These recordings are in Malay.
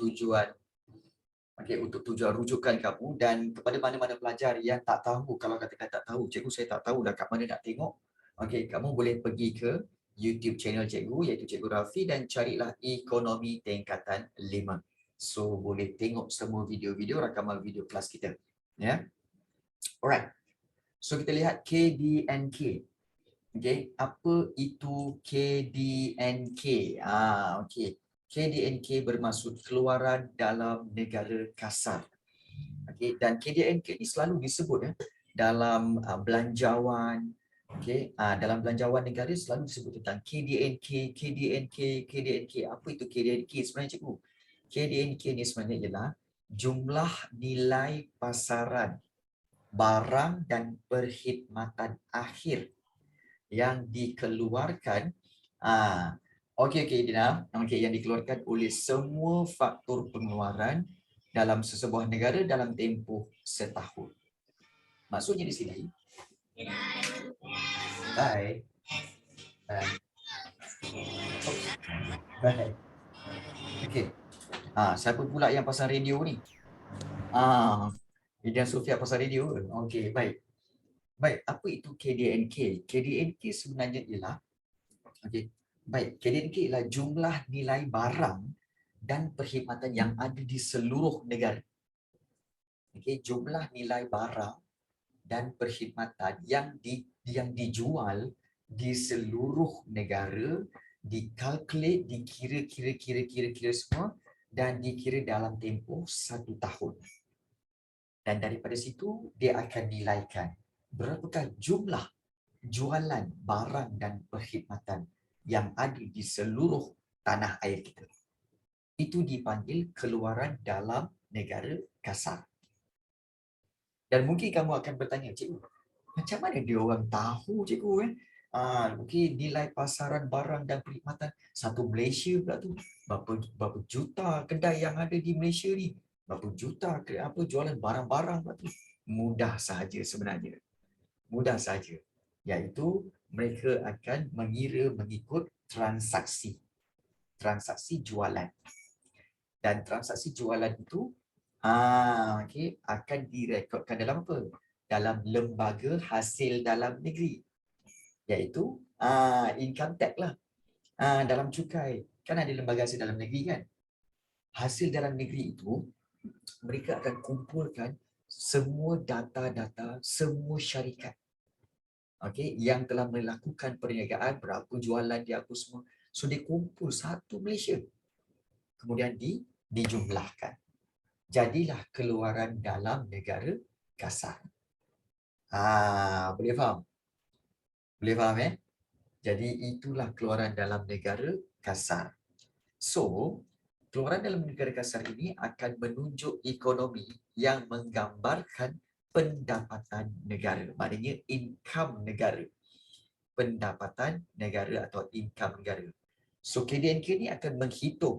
tujuan untuk tujuan rujukan kamu, dan kepada mana-mana pelajar yang tak tahu, kalau katakan tak tahu, cikgu saya tak tahu dah kat mana nak tengok, kamu boleh pergi ke YouTube channel cikgu iaitu Cikgu Rafi dan carilah Ekonomi Tingkatan 5. So boleh tengok semua video-video, rakaman video kelas kita. Ya. Alright. So kita lihat KDNK. Apa itu KDNK? KDNK bermaksud keluaran dalam negara kasar. Dan KDNK ini selalu disebut dalam belanjawan. Dalam belanjawan negara selalu disebut tentang KDNK, KDNK, KDNK. Apa itu KDNK sebenarnya, cikgu? KDNK ini sebenarnya ialah jumlah nilai pasaran barang dan perkhidmatan akhir yang dikeluarkan yang dikeluarkan oleh semua faktor pengeluaran dalam sesebuah negara dalam tempoh setahun. Maksudnya di sini baik. Siapa pula yang pasang radio ni? Idan Sofia pasang radio. Okey, baik. Baik, apa itu KDNK? KDNK sebenarnya ialah KDNK ialah jumlah nilai barang dan perkhidmatan yang ada di seluruh negara. Jumlah nilai barang dan perkhidmatan yang dijual di seluruh negara, dikalkulate, dikira semua dan dikira dalam tempoh 1 tahun. Dan daripada situ dia akan nilaikan berapakah jumlah jualan barang dan perkhidmatan yang ada di seluruh tanah air kita. Itu dipanggil keluaran dalam negara kasar. Dan mungkin kamu akan bertanya, cikgu, macam mana dia orang tahu, cikgu? Nilai pasaran barang dan perkhidmatan satu Malaysia pula tu. Berapa juta kedai yang ada di Malaysia ni? Berapa juta jualan barang-barang pula tu? Mudah sahaja sebenarnya. Mudah sahaja. Iaitu mereka akan mengira mengikut transaksi. Transaksi jualan. Dan transaksi jualan itu akan direkodkan dalam apa? Dalam lembaga hasil dalam negeri. Iaitu income tax lah. Dalam cukai. Kan ada lembaga hasil dalam negeri kan? Hasil dalam negeri itu, mereka akan kumpulkan semua data-data semua syarikat. Yang telah melakukan perniagaan, berapa jualan dia, apa semua. So dia kumpul satu Malaysia. Kemudian dijumlahkan. Jadilah keluaran dalam negara kasar. Boleh faham? Boleh faham Jadi itulah keluaran dalam negara kasar. So, keluaran dalam negara kasar ini akan menunjuk ekonomi yang menggambarkan pendapatan negara. Maknanya income negara. Pendapatan negara atau income negara. So, KDNK ini akan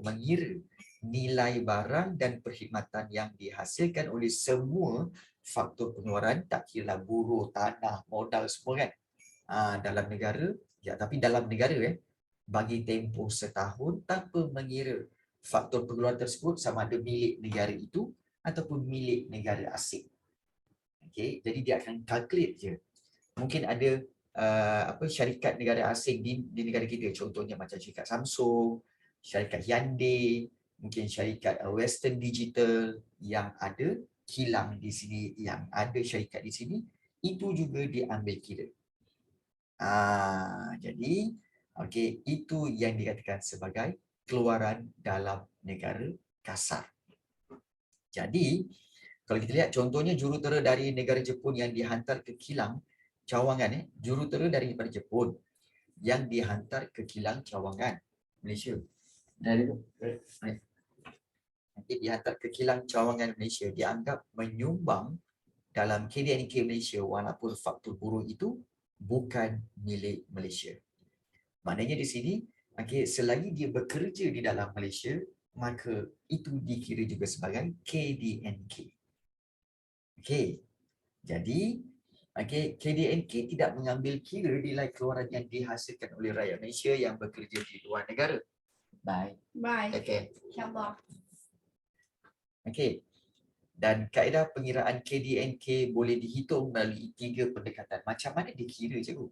mengira nilai barang dan perkhidmatan yang dihasilkan oleh semua faktor pengeluaran, tak kira buruh, tanah, modal semua kan. Dalam negara, tapi dalam negara bagi tempoh setahun tanpa mengira faktor pengeluaran tersebut sama ada milik negara itu ataupun milik negara asing. Jadi dia akan calculate je. Mungkin ada syarikat negara asing di negara kita, contohnya macam syarikat Samsung, syarikat Hyundai, mungkin syarikat Western Digital yang ada kilang di sini, yang ada syarikat di sini, itu juga diambil kira. Jadi itu yang dikatakan sebagai keluaran dalam negara kasar. Jadi kalau kita lihat contohnya jurutera dari negara Jepun yang dihantar ke kilang Cawangan, jurutera daripada Jepun yang dihantar ke kilang Cawangan Malaysia. Nanti dihantar ke kilang Cawangan Malaysia dianggap menyumbang dalam KDNK Malaysia walaupun faktor buruh itu bukan milik Malaysia. Maknanya di sini, selagi dia bekerja di dalam Malaysia, maka itu dikira juga sebagai KDNK. Jadi KDNK tidak mengambil kira nilai keluaran yang dihasilkan oleh rakyat Malaysia yang bekerja di luar negara. Bye. Bye. InsyaAllah. Okey. Dan kaedah pengiraan KDNK boleh dihitung melalui 3 pendekatan. Macam mana dikira, cikgu?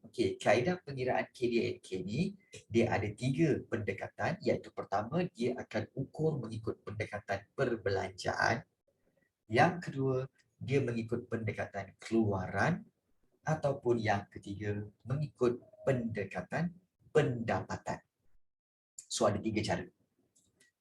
Okey, kaedah pengiraan KDNK ni dia ada 3 pendekatan, iaitu pertama dia akan ukur mengikut pendekatan perbelanjaan. Yang kedua, dia mengikut pendekatan keluaran, ataupun yang ketiga mengikut pendekatan pendapatan. So ada 3 cara.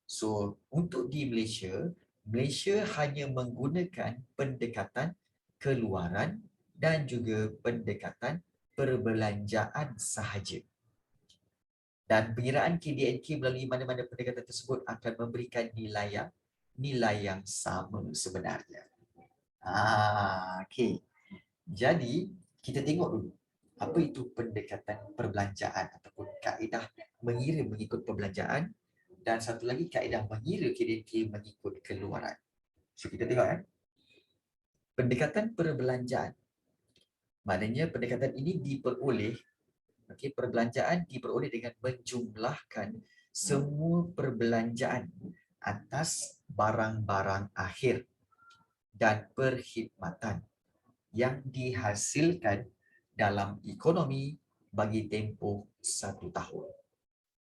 So untuk di Malaysia, Malaysia hanya menggunakan pendekatan keluaran dan juga pendekatan perbelanjaan sahaja. Dan pengiraan KDNK melalui mana-mana pendekatan tersebut akan memberikan nilai yang sama sebenarnya. Okey. Jadi, kita tengok dulu apa itu pendekatan perbelanjaan ataupun kaedah mengira mengikut perbelanjaan, dan satu lagi kaedah mengira KDNK mengikut keluaran. So kita tengok pendekatan perbelanjaan. Maknanya pendekatan ini diperoleh, perbelanjaan diperoleh dengan menjumlahkan semua perbelanjaan atas barang-barang akhir dan perkhidmatan yang dihasilkan dalam ekonomi bagi tempoh 1 tahun.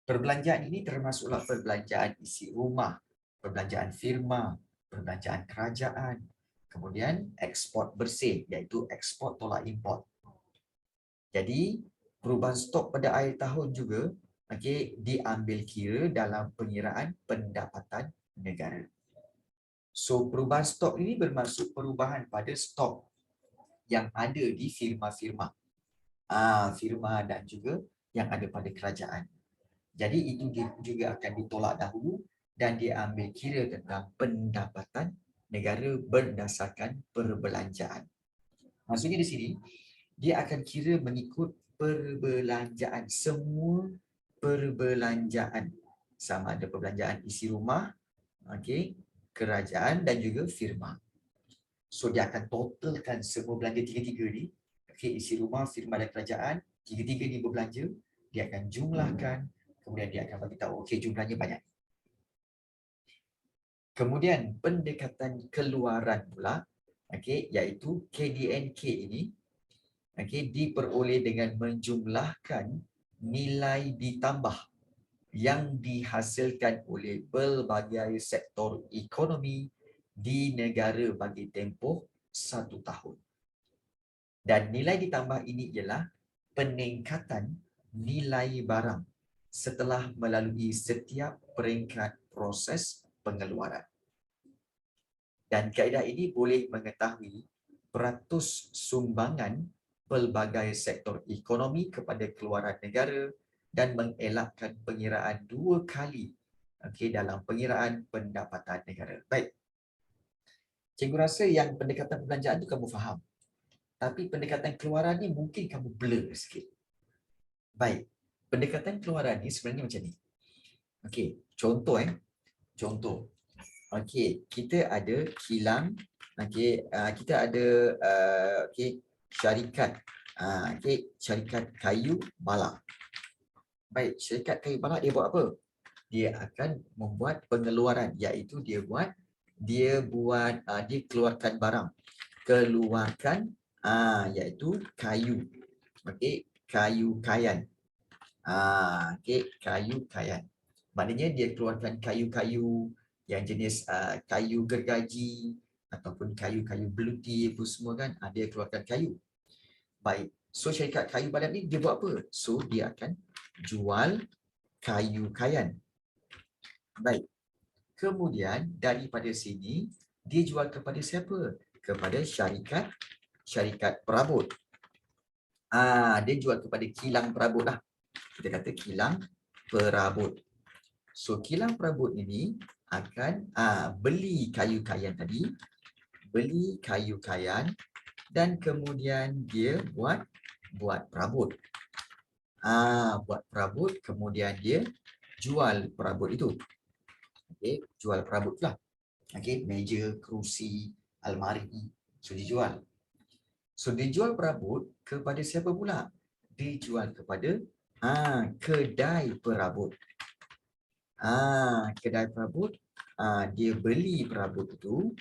Perbelanjaan ini termasuklah perbelanjaan isi rumah, perbelanjaan firma, perbelanjaan kerajaan, kemudian ekspor bersih, iaitu ekspor tolak import. Jadi, perubahan stok pada akhir tahun juga diambil kira dalam pengiraan pendapatan negara. So, perubahan stok ini bermaksud perubahan pada stok yang ada di firma-firma, firma dan juga yang ada pada kerajaan. Jadi itu juga akan ditolak dahulu dan diambil kira tentang pendapatan negara berdasarkan perbelanjaan. Maksudnya di sini, dia akan kira mengikut perbelanjaan, semua perbelanjaan. Sama ada perbelanjaan isi rumah, kerajaan dan juga firma. So dia akan totalkan semua belanja tiga-tiga ni, isi rumah, firma dan kerajaan, tiga-tiga ni berbelanja, dia akan jumlahkan, kemudian dia akan bagi tahu jumlahnya banyak. Kemudian pendekatan keluaran pula, iaitu KDNK ini diperoleh dengan menjumlahkan nilai ditambah yang dihasilkan oleh pelbagai sektor ekonomi di negara bagi tempoh 1 tahun. Dan nilai ditambah ini ialah peningkatan nilai barang setelah melalui setiap peringkat proses pengeluaran. Dan kaedah ini boleh mengetahui peratus sumbangan pelbagai sektor ekonomi kepada keluaran negara dan mengelakkan pengiraan 2 kali dalam pengiraan pendapatan negara. Baik. Cikgu rasa yang pendekatan perbelanjaan itu kamu faham. Tapi pendekatan keluaran ni mungkin kamu blur sikit. Baik. Pendekatan keluaran ni sebenarnya macam ni. Contoh Contoh. Kita ada kilang, kita ada syarikat syarikat kayu balak. Baik, syarikat kayu balak dia buat apa? Dia akan membuat pengeluaran, iaitu dia keluarkan barang. Keluarkan iaitu kayu. Kayu kayan. Kayu kayan. Maknanya dia keluarkan kayu-kayu yang jenis kayu gergaji ataupun kayu-kayu beluti apa semua kan, dia keluarkan kayu. Baik. So syarikat kayu balak ni dia buat apa? So dia akan jual kayu kayan. Baik. Kemudian daripada sini dia jual kepada siapa? Kepada syarikat perabot. Dia jual kepada kilang perabot lah. Kita kata kilang perabot. So kilang perabot ini akan beli kayu kayan tadi, beli kayu kayan dan kemudian dia buat perabot. Buat perabot, kemudian dia jual perabot itu. Jual perabot lah. Meja, kerusi, almari, so dijual. So dijual perabot kepada siapa pula? Dijual kepada kedai perabot. Kedai perabot dia beli perabot itu,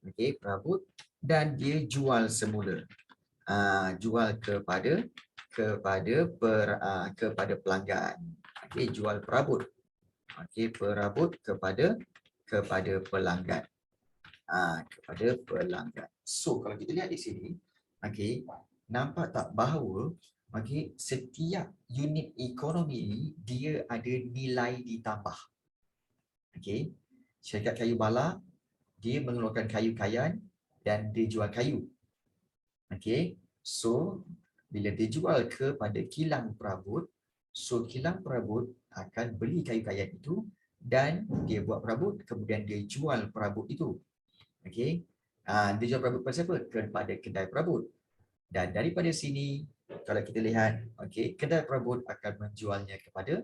okey, perabot, dan dia jual semula. Jual kepada pelanggan. Okey, jual perabot. Okey, perabot kepada pelanggan. Kepada pelanggan. So, kalau kita lihat di sini, okey, nampak tak bahawa okey, setiap unit ekonomi ini dia ada nilai ditambah. Okey. Syarikat kayu balak dia mengeluarkan kayu kayan dan dia jual kayu. Okey. So, bila dia jual kepada kilang perabot, so kilang perabot akan beli kayu kayan itu dan dia buat perabot, kemudian dia jual perabot itu. Okey. Dia jual perabot kepada siapa? Kepada kedai perabot. Dan daripada sini, kalau kita lihat, okey, kedai perabot akan menjualnya kepada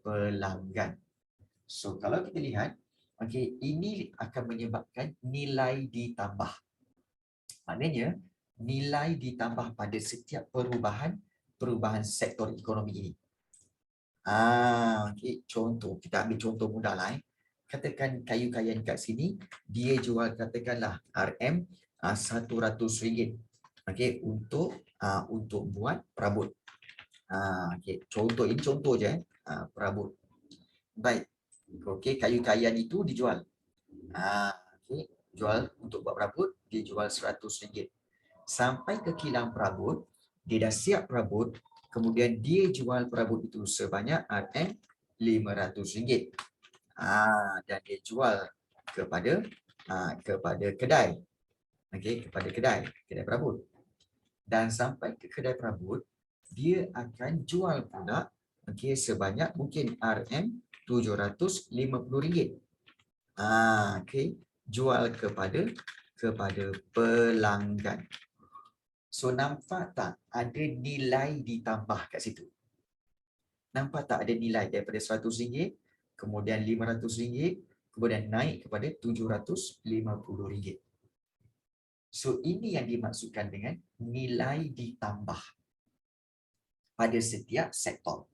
pelanggan. So, kalau kita lihat, okey, ini akan menyebabkan nilai ditambah. Maknanya, nilai ditambah pada setiap perubahan sektor ekonomi ini. Okey, contoh, kita ambil contoh mudah lah. Katakan kayu kayan kat sini, dia jual katakanlah RM RM100. Okey, untuk buat perabot. Okey, contoh ini contoh je perabot. Baik. Okey, kayu kayan itu dijual. Okey, jual untuk buat perabot, dia jual RM100. Sampai ke kilang perabot, dia dah siap perabot, kemudian dia jual perabot itu sebanyak RM500. Dan dia jual kepada kedai. Okey, kepada kedai perabot. Dan sampai ke kedai perabot, dia akan jual pula okey sebanyak mungkin RM750. Okey, jual kepada pelanggan. So, nampak tak ada nilai ditambah kat situ? Nampak tak ada nilai daripada RM100, kemudian RM500, kemudian naik kepada RM750. So, ini yang dimaksudkan dengan nilai ditambah pada setiap sektor.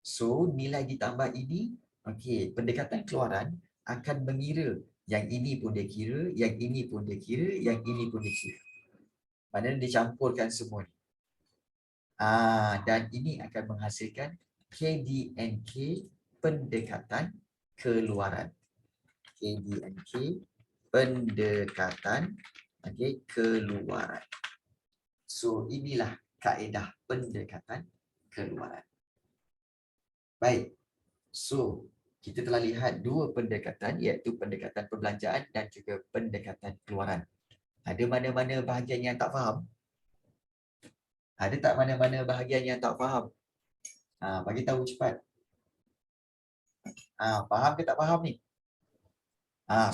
So, nilai ditambah ini, okey, pendekatan keluaran akan mengira yang ini pun dia kira, yang ini pun dia kira, yang ini pun dia kira. Maknanya dicampurkan semua ni. Dan ini akan menghasilkan KDNK pendekatan keluaran. KDNK pendekatan keluaran. So, inilah kaedah pendekatan keluaran. Baik. So, kita telah lihat dua pendekatan, iaitu pendekatan perbelanjaan dan juga pendekatan keluaran. Ada mana-mana bahagian yang tak faham? Ada tak mana-mana bahagian yang tak faham? Bagi tahu cepat. Faham ke tak faham ni?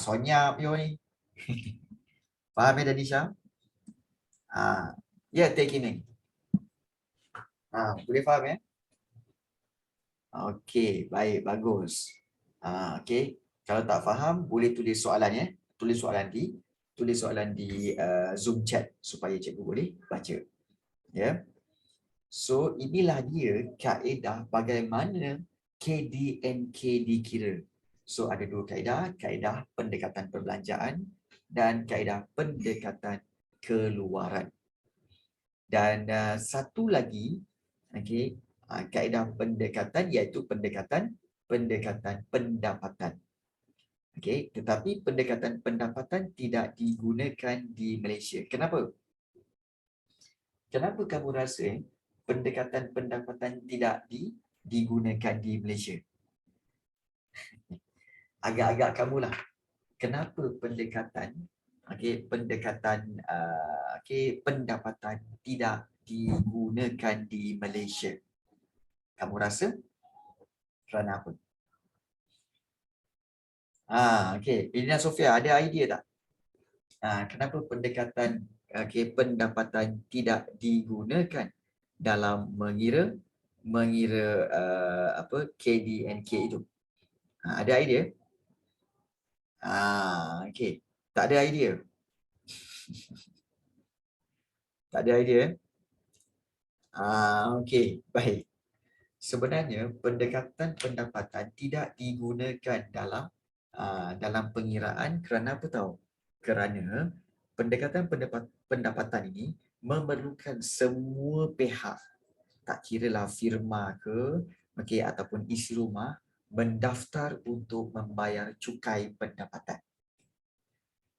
Sonya Pio ni. Faham ya Danisha? Ya, take ini. Boleh faham ya? Okey, baik, bagus. Okey, kalau tak faham boleh tulis soalan ya. Tulis soalan di Zoom chat supaya cikgu boleh baca. Ya. So, inilah dia kaedah bagaimana KDNK dikira. So, ada dua kaedah pendekatan perbelanjaan dan kaedah pendekatan keluaran. Dan satu lagi, okey, kaedah pendekatan iaitu pendekatan pendapatan. Okey, tetapi pendekatan pendapatan tidak digunakan di Malaysia. Kenapa? Kenapa kamu rasa pendekatan pendapatan tidak digunakan di Malaysia? Agak-agak kamulah. Kenapa pendekatan pendapatan tidak digunakan di Malaysia? Kamu rasa kerana apa? Okey, Irina Sofia ada idea tak? Kenapa pendekatan pendapatan tidak digunakan dalam mengira KDNK itu? Ada idea? Okey, tak ada idea. Tak ada idea. Okey, baik. sebenarnya pendekatan pendapatan tidak digunakan dalam pengiraan kerana apa tahu? Kerana pendekatan pendapatan ini memerlukan semua pihak, tak kiralah firma ke, okey, ataupun isi rumah, mendaftar untuk membayar cukai pendapatan.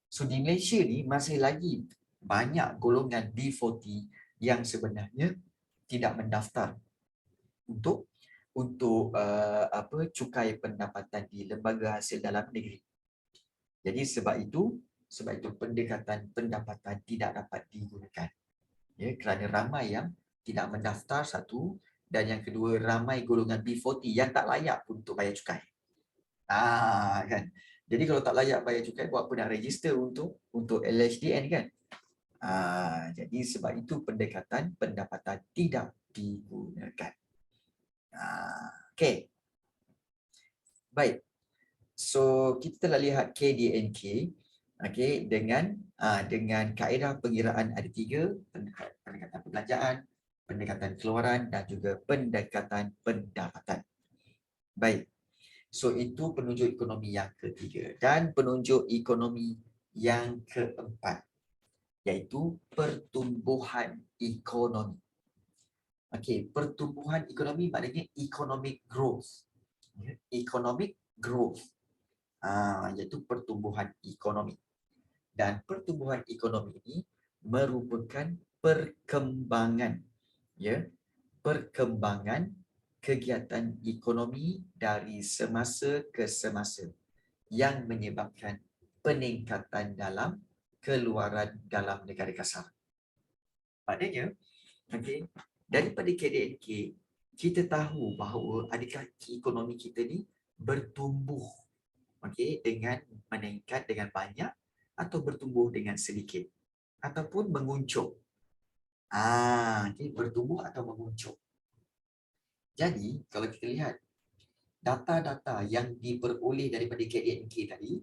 So di Malaysia ni masih lagi banyak golongan B40 yang sebenarnya tidak mendaftar untuk cukai pendapatan di lembaga hasil dalam negeri. Jadi sebab itu pendekatan pendapatan tidak dapat digunakan. Ya, kerana ramai yang tidak mendaftar satu, dan yang kedua ramai golongan B40 yang tak layak untuk bayar cukai. Kan. Jadi kalau tak layak bayar cukai, buat apa nak register untuk LHDN kan? Jadi sebab itu pendekatan pendapatan tidak digunakan. Okey. Baik. So kita telah lihat KDNK, okey, dengan kaedah pengiraan ada 3, pendekatan perbelanjaan, pendekatan keluaran dan juga pendekatan pendapatan. Baik. So itu penunjuk ekonomi yang ketiga, dan penunjuk ekonomi yang keempat iaitu pertumbuhan ekonomi. Okey, pertumbuhan ekonomi maknanya economic growth. Economic growth. Iaitu pertumbuhan ekonomi. Dan pertumbuhan ekonomi ini merupakan perkembangan, ya, perkembangan kegiatan ekonomi dari semasa ke semasa yang menyebabkan peningkatan dalam keluaran dalam negara kasar. Maknanya, okey, daripada KDNK, kita tahu bahawa adakah ekonomi kita ni bertumbuh, okey, dengan meningkat dengan banyak atau bertumbuh dengan sedikit ataupun menguncung. Okay, bertumbuh atau menguncung. Jadi, kalau kita lihat data-data yang diperoleh daripada KDNK tadi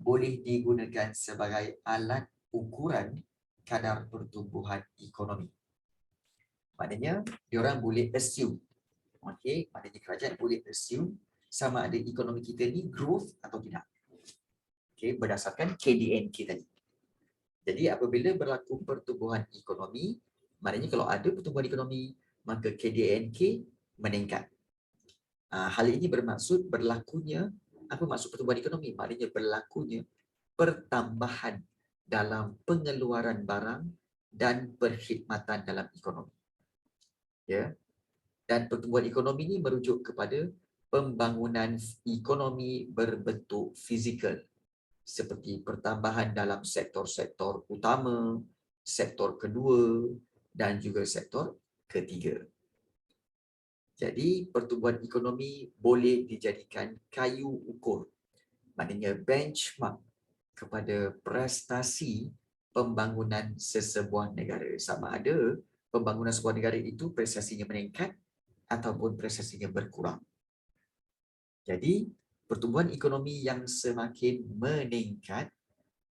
boleh digunakan sebagai alat ukuran kadar pertumbuhan ekonomi. Maknanya, diorang boleh assume, okey, maknanya kerajaan boleh assume sama ada ekonomi kita ni growth atau tidak. Okey, berdasarkan KDNK tadi. Jadi apabila berlaku pertumbuhan ekonomi, maknanya kalau ada pertumbuhan ekonomi, maka KDNK meningkat. Hal ini bermaksud berlakunya, apa maksud pertumbuhan ekonomi? Maknanya berlakunya pertambahan dalam pengeluaran barang dan perkhidmatan dalam ekonomi. Ya. Dan pertumbuhan ekonomi ini merujuk kepada pembangunan ekonomi berbentuk fizikal, seperti pertambahan dalam sektor-sektor utama, sektor kedua dan juga sektor ketiga. Jadi pertumbuhan ekonomi boleh dijadikan kayu ukur, maknanya benchmark kepada prestasi pembangunan sesebuah negara. Sama ada pembangunan sebuah negara itu prestasinya meningkat ataupun prestasinya berkurang. Jadi pertumbuhan ekonomi yang semakin meningkat,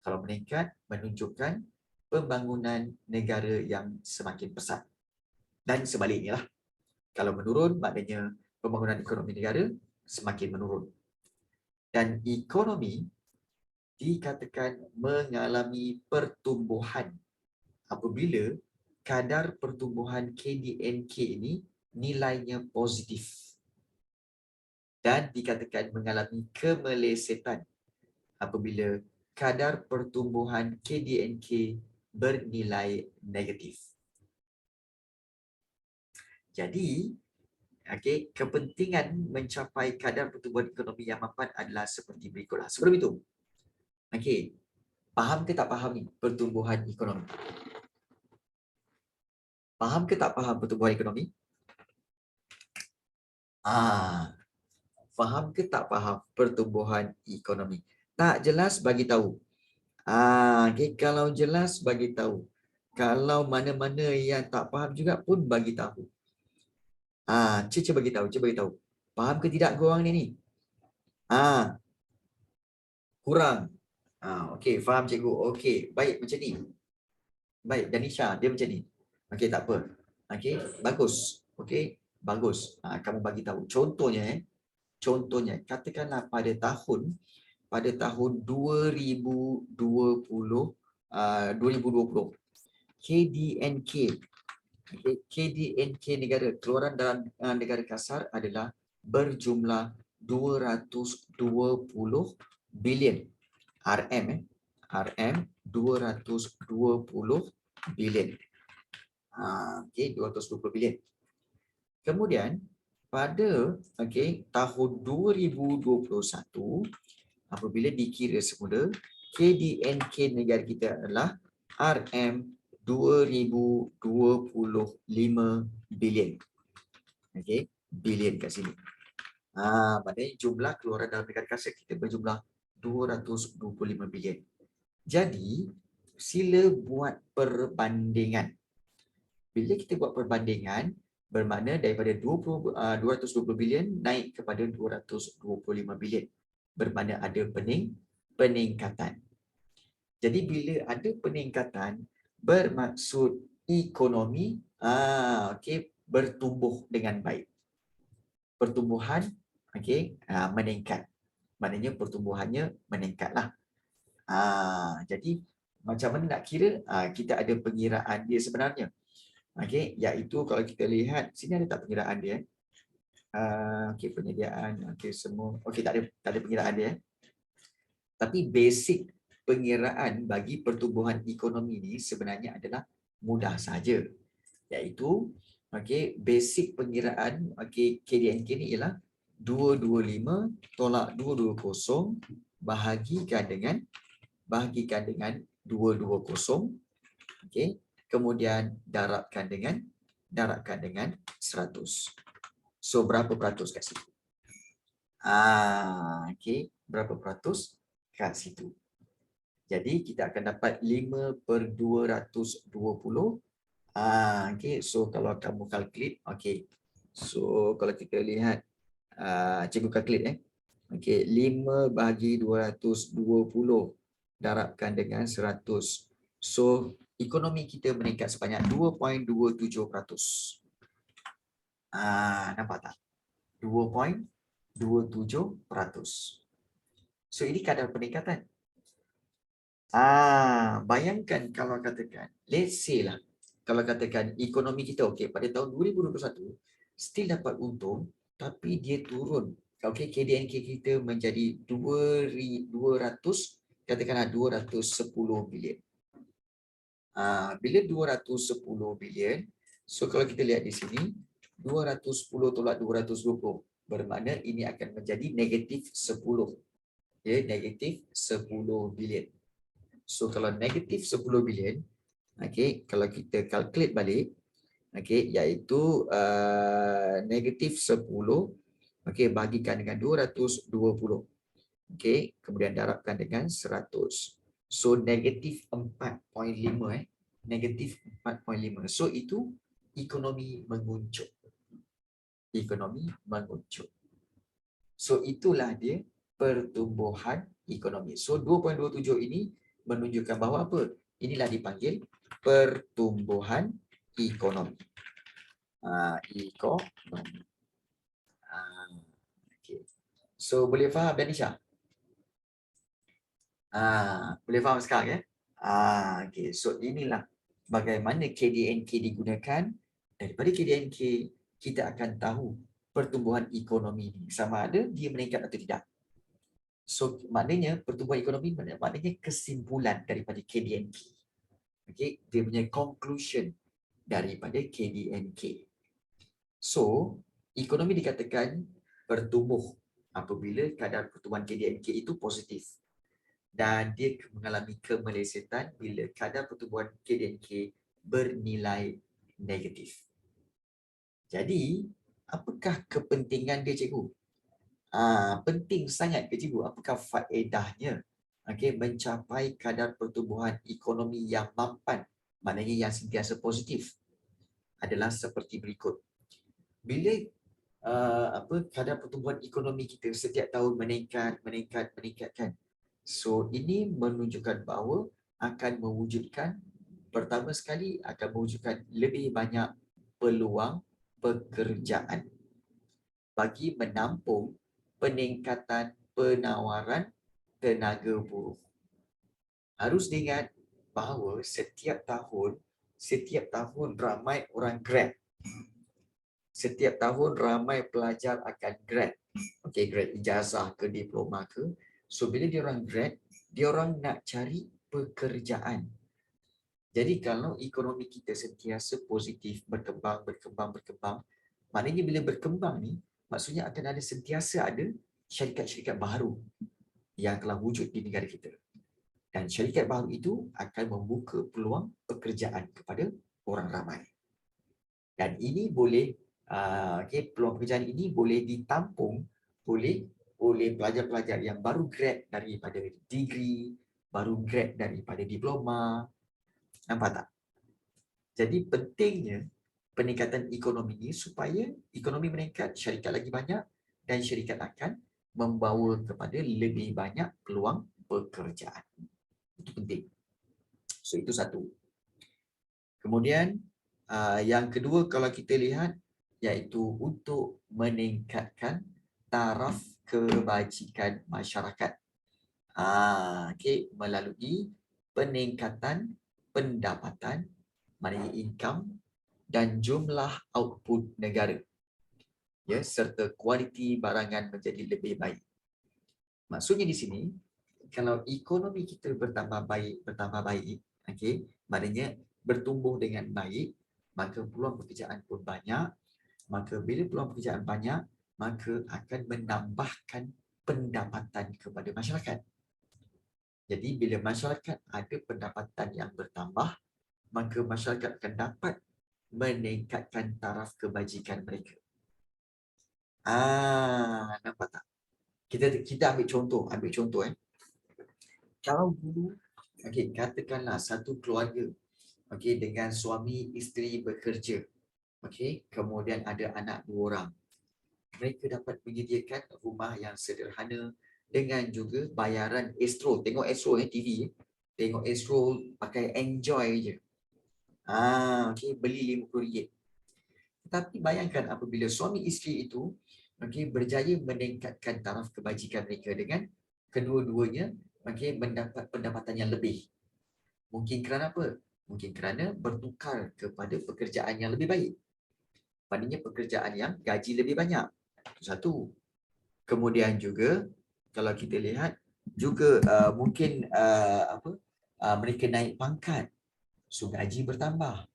kalau meningkat menunjukkan pembangunan negara yang semakin pesat. Dan sebaliknya lah, kalau menurun maknanya pembangunan ekonomi negara semakin menurun. Dan ekonomi dikatakan mengalami pertumbuhan apabila kadar pertumbuhan KDNK ini nilainya positif. Dan dikatakan mengalami kemelesetan apabila kadar pertumbuhan KDNK bernilai negatif. Jadi, kepentingan mencapai kadar pertumbuhan ekonomi yang mapan adalah seperti berikutlah. Sebelum itu, faham ke tak faham ni pertumbuhan ekonomi? Faham ke tak faham pertumbuhan ekonomi? Faham ke tak faham pertumbuhan ekonomi? Tak jelas bagi tahu. Kalau jelas bagi tahu. Kalau mana-mana yang tak faham juga pun bagi tahu. Cuba bagi tahu. Faham ke tidak korang ni? Kurang. Okey, faham cikgu. Okey, baik macam ni. Baik, Danisha dia macam ni. Okey, tak apa. Okey, bagus. Okey. Bagus. Kamu bagi tahu. Contohnya, katakanlah pada tahun 2020, KDNK, KDNK negara, keluaran dalam negara kasar adalah berjumlah 220 bilion RM 220 bilion. Okey, 220 bilion. Kemudian pada tahun 2021, apabila dikira semula, KDNK negara kita adalah RM 2025 bilion. Okey, bilion kat sini. Maknanya jumlah keluaran dalam negara kasar kita berjumlah 225 bilion. Jadi, sila buat perbandingan. Bila kita buat perbandingan, bermakna daripada 220 bilion naik kepada 225 bilion. Bermakna ada peningkatan. Jadi bila ada peningkatan, bermaksud ekonomi bertumbuh dengan baik. Pertumbuhan meningkat. Maknanya pertumbuhannya meningkatlah. Jadi macam mana nak kira? Kita ada pengiraan dia sebenarnya. Iaitu kalau kita lihat sini ada tak pengiraan dia? Penyediaan, semua. Tak ada pengiraan dia. Tapi basic pengiraan bagi pertumbuhan ekonomi ni sebenarnya adalah mudah saja. Iaitu basic pengiraan KDNK ni ialah 225 tolak 220 bahagikan dengan 220. Kemudian darabkan dengan 100. So berapa peratus kat situ? Berapa peratus kat situ? Jadi kita akan dapat 5/220. So kalau kamu calculate, so kalau kita lihat, cikgu calculate 5/220 darabkan dengan 100. So ekonomi kita meningkat sebanyak 2.27%. Nampak tak? 2.27%. So ini kadar peningkatan. Bayangkan kalau katakan, let's say lah, kalau katakan ekonomi kita pada tahun 2021 still dapat untung, tapi dia turun. KDNK kita menjadi 200, katakanlah 210 bilion. Bila 210 bilion, so kalau kita lihat di sini, 210 tolak 220, bermakna ini akan menjadi negatif 10. Negatif 10 bilion. So kalau negatif 10 bilion, kalau kita calculate balik, iaitu negatif 10, bagikan dengan 220. Kemudian darabkan dengan 100. So negatif 4.5. Negatif 4.5. So itu ekonomi menguncuk. Ekonomi menguncuk. So itulah dia pertumbuhan ekonomi. So 2.27 ini menunjukkan bahawa apa? Inilah dipanggil pertumbuhan ekonomi. Ekonomi. So boleh faham Danisha? Boleh faham sekarang so inilah bagaimana KDNK digunakan. Daripada KDNK kita akan tahu pertumbuhan ekonomi ini sama ada dia meningkat atau tidak. So maknanya pertumbuhan ekonomi maknanya kesimpulan daripada KDNK. Dia punya conclusion daripada KDNK. So ekonomi dikatakan bertumbuh apabila kadar pertumbuhan KDNK itu positif. Dan dia mengalami kemelesetan bila kadar pertumbuhan KDNK bernilai negatif. Jadi, apakah kepentingan dia, cikgu? Penting sangat ke, cikgu? Apakah faedahnya mencapai kadar pertumbuhan ekonomi yang mampan, maknanya yang sentiasa positif? Adalah seperti berikut. Bila kadar pertumbuhan ekonomi kita setiap tahun meningkat, so, ini menunjukkan bahawa akan mewujudkan, pertama sekali akan mewujudkan lebih banyak peluang pekerjaan bagi menampung peningkatan penawaran tenaga buruh. Harus diingat bahawa setiap tahun ramai orang grad. Setiap tahun ramai pelajar akan grad. Okey, grad ijazah ke diploma ke. So bila dia orang grad, dia orang nak cari pekerjaan. Jadi kalau ekonomi kita sentiasa positif, berkembang, maknanya bila berkembang ni, maksudnya akan ada sentiasa ada syarikat-syarikat baru yang telah wujud di negara kita. Dan syarikat baru itu akan membuka peluang pekerjaan kepada orang ramai. Dan ini boleh, peluang pekerjaan ini boleh ditampung oleh pelajar-pelajar yang baru grad daripada degree, baru grad daripada diploma. Nampak tak? Jadi pentingnya peningkatan ekonomi ini supaya ekonomi meningkat, syarikat lagi banyak dan syarikat akan membawa kepada lebih banyak peluang pekerjaan. Itu penting. So itu satu. Kemudian yang kedua kalau kita lihat iaitu untuk meningkatkan taraf kebajikan masyarakat. Melalui peningkatan pendapatan, maknanya income dan jumlah output negara. Ya, serta kualiti barangan menjadi lebih baik. Maksudnya di sini, kalau ekonomi kita bertambah baik, maknanya bertumbuh dengan baik, maka peluang pekerjaan pun banyak. Maka bila peluang pekerjaan banyak, maka akan menambahkan pendapatan kepada masyarakat. Jadi bila masyarakat ada pendapatan yang bertambah, maka masyarakat akan dapat meningkatkan taraf kebajikan mereka. Nampak tak? Kita ambil contoh. Kalau dulu, katakanlah satu keluarga, dengan suami isteri bekerja, kemudian ada anak 2 orang. Mereka dapat menyediakan rumah yang sederhana dengan juga bayaran Astro. Tengok Astro TV. Tengok Astro pakai enjoy je. Beli RM50. Tetapi bayangkan apabila suami isteri itu berjaya meningkatkan taraf kebajikan mereka dengan kedua-duanya mendapat pendapatan yang lebih. Mungkin kerana apa? Mungkin kerana bertukar kepada pekerjaan yang lebih baik. Maknanya pekerjaan yang gaji lebih banyak. Itu satu. Kemudian juga kalau kita lihat juga mungkin mereka naik pangkat. So gaji bertambah.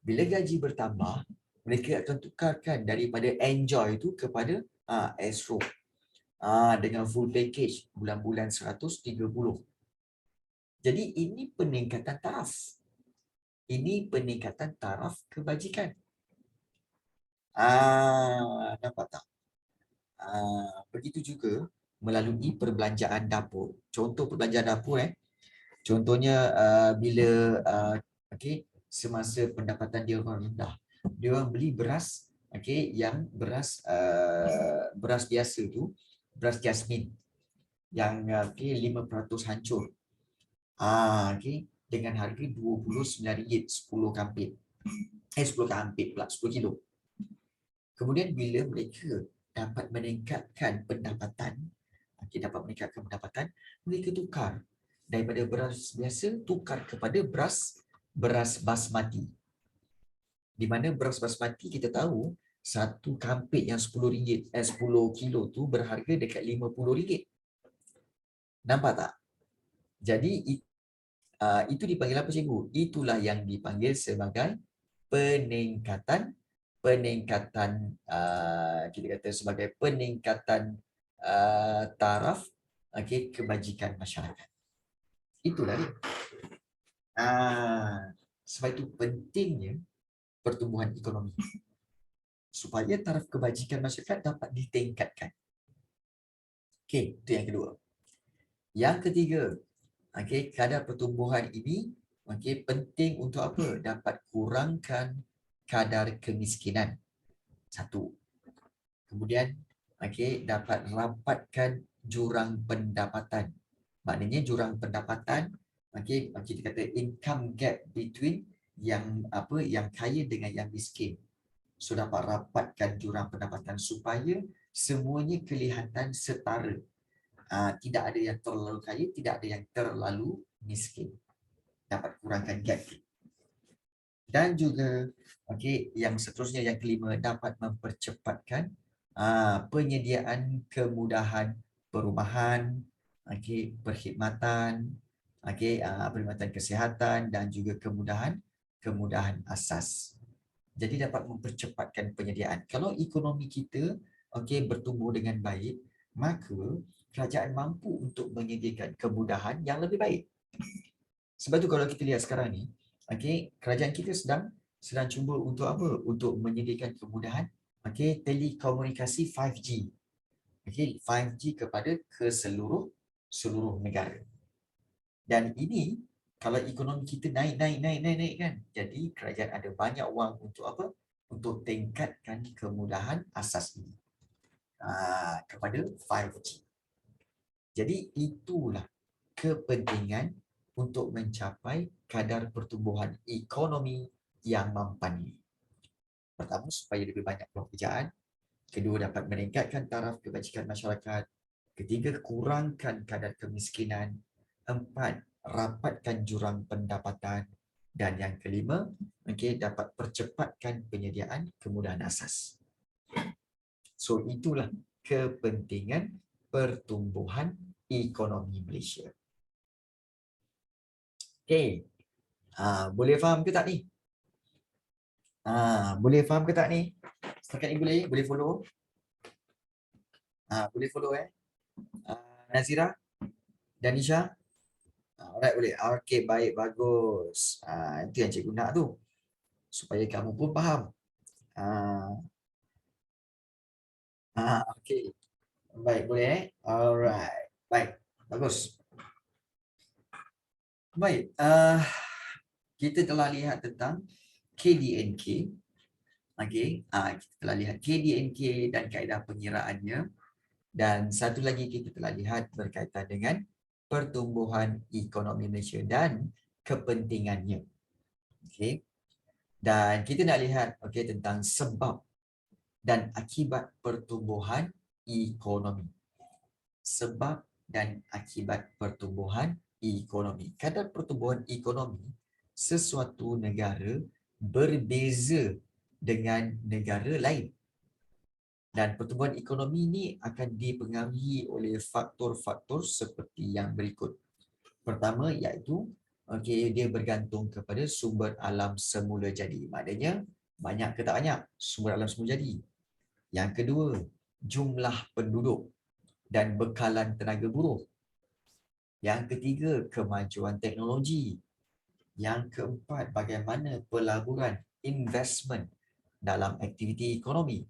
Bila gaji bertambah, mereka akan tukarkan daripada enjoy itu kepada Astro. Dengan full package bulan-bulan 130. Jadi ini peningkatan taraf. Ini peningkatan taraf kebajikan. Nampak tak? Begitu juga melalui perbelanjaan dapur. Contoh perbelanjaan dapur contohnya bila semasa pendapatan dia orang rendah, dia orang beli beras yang beras biasa tu, beras jasmin yang 5% hancur. Dengan harga RM29 10 kampit. 10 kampit pula, 10 kilo. Kemudian bila mereka dapat meningkatkan pendapatan, mereka tukar daripada beras biasa tukar kepada beras basmati. Di mana beras basmati kita tahu satu kampit yang 10 kilo tu berharga dekat RM50. Nampak tak? Jadi itu dipanggil apa cikgu? Itulah yang dipanggil sebagai peningkatan kita kata sebagai peningkatan taraf kebajikan masyarakat. Itulah dia. Sebab itu pentingnya pertumbuhan ekonomi supaya taraf kebajikan masyarakat dapat ditingkatkan. Itu yang kedua. Yang ketiga, kadar pertumbuhan ini penting untuk apa? Dapat kurangkan kadar kemiskinan. Satu. Kemudian dapat rapatkan jurang pendapatan. Maknanya jurang pendapatan kita kata income gap between yang kaya dengan yang miskin. So dapat rapatkan jurang pendapatan supaya semuanya kelihatan setara. Tidak ada yang terlalu kaya, tidak ada yang terlalu miskin. Dapat kurangkan gap. Dan juga yang seterusnya, yang kelima, dapat mempercepatkan penyediaan kemudahan perumahan, perkhidmatan, perkhidmatan kesihatan dan juga kemudahan asas. Jadi dapat mempercepatkan penyediaan. Kalau ekonomi kita bertumbuh dengan baik, maka kerajaan mampu untuk menyediakan kemudahan yang lebih baik. Sebab tu kalau kita lihat sekarang ni, kerajaan kita sedang cuba untuk apa? Untuk menyediakan kemudahan telekomunikasi 5G. 5G kepada seluruh negara. Dan ini kalau ekonomi kita naik kan. Jadi kerajaan ada banyak wang untuk apa? Untuk tingkatkan kemudahan asas ini kepada 5G. Jadi itulah kepentingan untuk mencapai kadar pertumbuhan ekonomi yang mampan ini. Pertama, supaya lebih banyak pekerjaan. Kedua, dapat meningkatkan taraf kebajikan masyarakat. Ketiga, kurangkan kadar kemiskinan. Empat, rapatkan jurang pendapatan. Dan yang kelima, dapat percepatkan penyediaan kemudahan asas. So, itulah kepentingan pertumbuhan ekonomi Malaysia. Okey. Boleh faham ke tak ni? Boleh faham ke tak ni? Setakat ni boleh follow? Boleh follow Nazira? Danisha? Alright, boleh. Okey, baik, bagus. Itu yang cikgu nak tu. Supaya kamu pun faham. Okey. Baik, boleh Alright. Baik, bagus. Baik, kita telah lihat tentang KDNK. Kita telah lihat KDNK dan kaedah pengiraannya. Dan satu lagi kita telah lihat berkaitan dengan pertumbuhan ekonomi Malaysia dan kepentingannya. Dan kita nak lihat tentang sebab dan akibat pertumbuhan ekonomi. Sebab dan akibat pertumbuhan ekonomi. Kadar pertumbuhan ekonomi sesuatu negara berbeza dengan negara lain. Dan pertumbuhan ekonomi ini akan dipengaruhi oleh faktor-faktor seperti yang berikut. Pertama iaitu dia bergantung kepada sumber alam semula jadi. Maknanya banyak ke tak banyak sumber alam semula jadi. Yang kedua, jumlah penduduk dan bekalan tenaga buruh. Yang ketiga, kemajuan teknologi. Yang keempat, bagaimana pelaburan investment dalam aktiviti ekonomi.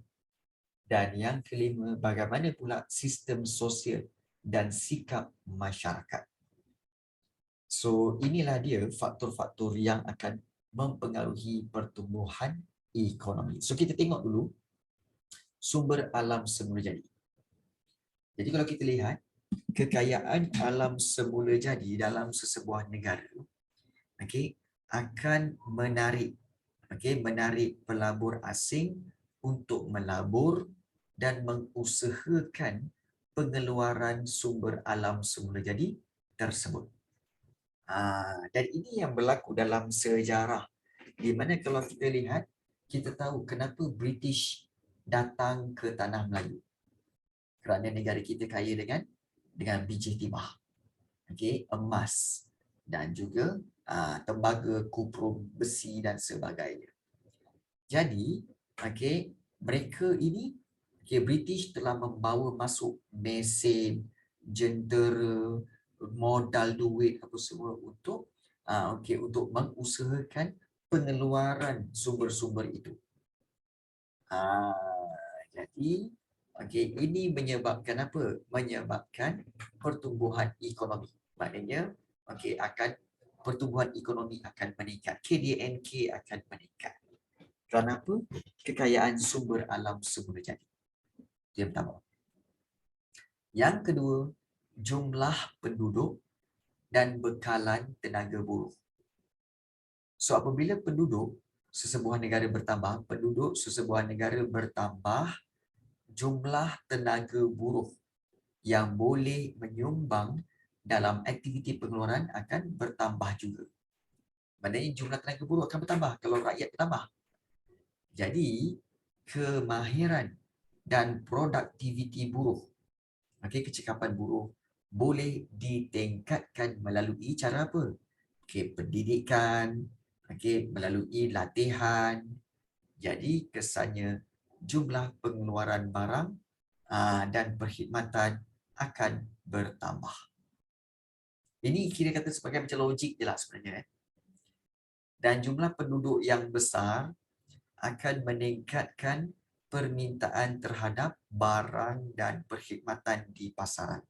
Dan yang kelima, bagaimana pula sistem sosial dan sikap masyarakat. So, inilah dia faktor-faktor yang akan mempengaruhi pertumbuhan ekonomi. So, kita tengok dulu sumber alam semula jadi. Jadi, kalau kita lihat, kekayaan alam semula jadi dalam sesebuah negara akan menarik pelabur asing untuk melabur dan mengusahakan pengeluaran sumber alam semula jadi tersebut. Dan ini yang berlaku dalam sejarah, di mana kalau kita lihat, kita tahu kenapa British datang ke tanah Melayu. Kerana negara kita kaya dengan biji timah, emas dan juga tembaga, kuprum, besi dan sebagainya. Jadi, mereka ini, British telah membawa masuk mesin, jentera, modal duit apa semua untuk untuk mengusahakan pengeluaran sumber-sumber itu. Jadi, ini menyebabkan apa? Menyebabkan pertumbuhan ekonomi. Maknanya, pertumbuhan ekonomi akan meningkat. KDNK akan meningkat. Kenapa? Kekayaan sumber alam semula jadi. Yang pertama. Yang kedua, jumlah penduduk dan bekalan tenaga buruh. So, apabila penduduk sesebuah negara bertambah, penduduk sesebuah negara bertambah, jumlah tenaga buruh yang boleh menyumbang dalam aktiviti pengeluaran akan bertambah juga. Maknanya jumlah tenaga buruh akan bertambah kalau rakyat bertambah. Jadi, kemahiran dan produktiviti buruh, kecekapan buruh boleh ditingkatkan melalui cara apa? Pendidikan, melalui latihan. Jadi kesannya jumlah pengeluaran barang dan perkhidmatan akan bertambah. Ini kira kata sebagai macam logik je lah sebenarnya. Dan jumlah penduduk yang besar akan meningkatkan permintaan terhadap barang dan perkhidmatan di pasaran.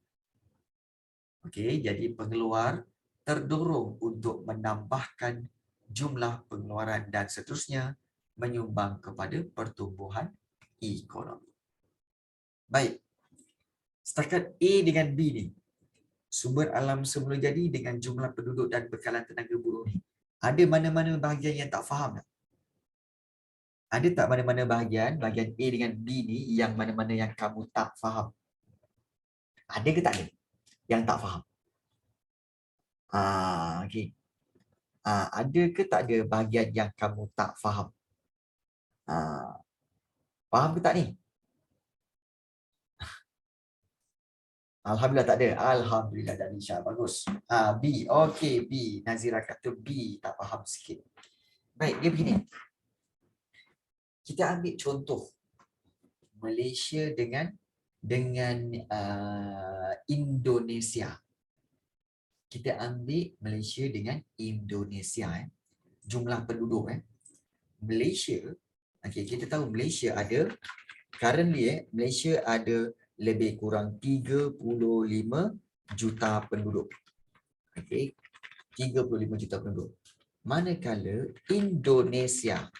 Jadi pengeluar terdorong untuk menambahkan jumlah pengeluaran dan seterusnya menyumbang kepada pertumbuhan ekonomi. Baik. Setakat A dengan B ni, sumber alam semula jadi dengan jumlah penduduk dan bekalan tenaga buruh ni, ada mana-mana bahagian yang tak faham tak? Ada tak mana-mana bahagian A dengan B ni yang mana-mana yang kamu tak faham? Ada ke tak ada yang tak faham? Okey. Ada ke tak ada bahagian yang kamu tak faham? Faham ke tak ni? Alhamdulillah tak ada. Alhamdulillah dan insya bagus. B. Okey, B. Nazira kata B tak faham sikit. Baik, dia begini. Kita ambil contoh Malaysia dengan Indonesia. Kita ambil Malaysia dengan Indonesia. Jumlah penduduk. Malaysia, kita tahu Malaysia ada, currently Malaysia ada lebih kurang 35 juta penduduk. 35 juta penduduk. Manakala Indonesia